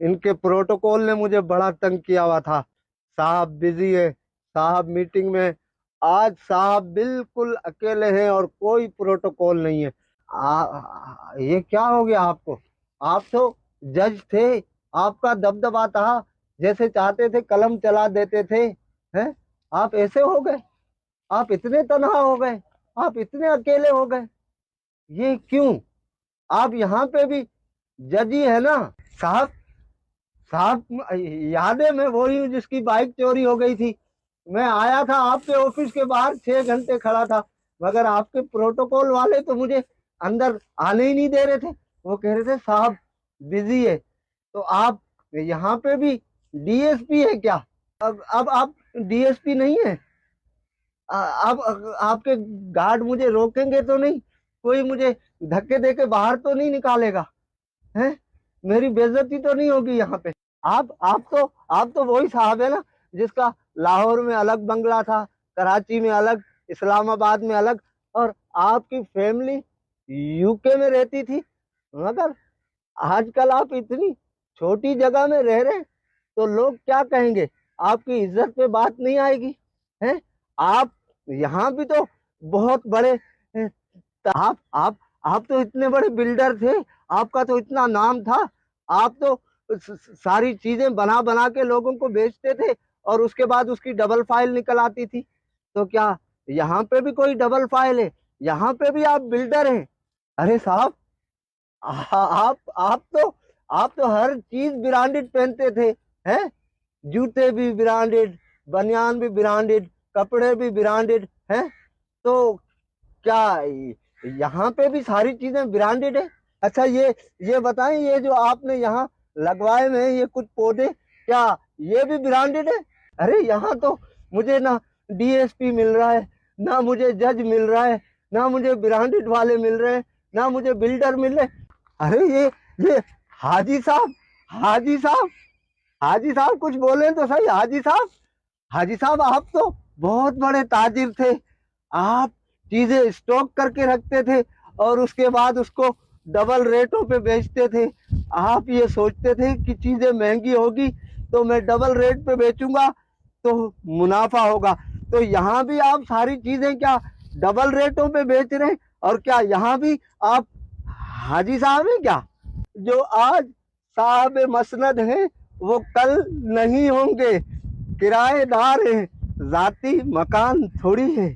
ان کے پروٹوکول نے مجھے بڑا تنگ کیا ہوا تھا. صاحب بزی ہے, صاحب میٹنگ میں. آج صاحب بالکل اکیلے ہیں اور کوئی پروٹوکول نہیں ہے. یہ کیا ہو گیا آپ کو؟ آپ تو جج تھے, آپ کا دبدبا تھا, جیسے چاہتے تھے قلم چلا دیتے تھے. ہیں آپ ایسے ہو گئے؟ آپ اتنے تنہا ہو گئے, آپ اتنے اکیلے ہو گئے. یہ کیوں؟ آپ یہاں پہ بھی جج ہی ہے نا صاحب. صاحب یاد ہے میں وہی ہوں جس کی بائک چوری ہو گئی تھی. میں آیا تھا آپ کے آفس کے باہر 6 گھنٹے کھڑا تھا, مگر آپ کے پروٹوکول والے تو مجھے اندر آنے ہی نہیں دے رہے تھے. وہ کہہ رہے تھے صاحب بزی ہے. تو آپ یہاں پہ بھی ڈی ایس پی ہے کیا؟ اب آپ ڈی ایس پی نہیں ہے؟ اب آپ کے گارڈ مجھے روکیں گے تو نہیں؟ کوئی مجھے دھکے دے کے باہر تو نہیں نکالے گا؟ ہیں میری بے عزتی تو نہیں ہوگی یہاں پہ؟ آپ تو وہی صاحب ہے نا جس کا لاہور میں الگ بنگلہ تھا, کراچی میں الگ, اسلام آباد میں الگ, اور آپ کی فیملی یو کے میں رہتی تھی. مگر آج کل آپ اتنی چھوٹی جگہ میں رہ رہے, تو لوگ کیا کہیں گے؟ آپ کی عزت پہ بات نہیں آئے گی؟ ہیں آپ یہاں بھی تو بہت بڑے, آپ تو اتنے بڑے بلڈر تھے, آپ کا تو اتنا نام تھا. آپ تو ساری چیزیں بنا بنا کے لوگوں کو بیچتے تھے, اور اس کے بعد اس کی ڈبل فائل نکل آتی تھی. تو کیا یہاں پہ بھی کوئی ڈبل فائل ہے؟ یہاں پہ بھی آپ بلڈر ہیں؟ ارے صاحب آپ تو ہر چیز برانڈڈ پہنتے تھے. ہیں جوتے بھی برانڈڈ, بنیان بھی برانڈڈ, کپڑے بھی برانڈڈ ہیں. تو کیا یہاں پہ بھی ساری چیزیں برانڈڈ ہیں؟ اچھا یہ بتائیں, یہ جو آپ نے یہاں لگوائے ہوئے ہیں یہ کچھ پودے, کیا یہ بھی برانڈڈ ہے؟ ارے یہاں تو مجھے نہ ڈی ایس پی مل رہا ہے, نہ مجھے جج مل رہا ہے, نہ مجھے برانڈڈ والے مل رہے ہیں, نہ مجھے بلڈر مل رہے. ارے یہ حاجی صاحب, حاجی صاحب, حاجی صاحب کچھ بولیں تو صحیح. حاجی صاحب, حاجی صاحب آپ تو بہت بڑے تاجر تھے. آپ چیزیں اسٹاک کر کے رکھتے تھے اور اس کے بعد اس کو ڈبل ریٹوں پہ بیچتے تھے. آپ یہ سوچتے تھے کہ چیزیں مہنگی ہوگی تو میں ڈبل ریٹ پہ بیچوں گا تو منافع ہوگا. تو یہاں بھی آپ ساری چیزیں کیا ڈبل ریٹوں پہ بیچ رہے ہیں؟ اور کیا یہاں بھی آپ حاجی صاحب ہیں کیا؟ جو آج صاحب مسند ہیں وہ کل نہیں ہوں گے. کرایہ دار ہیں, ذاتی مکان تھوڑی ہے.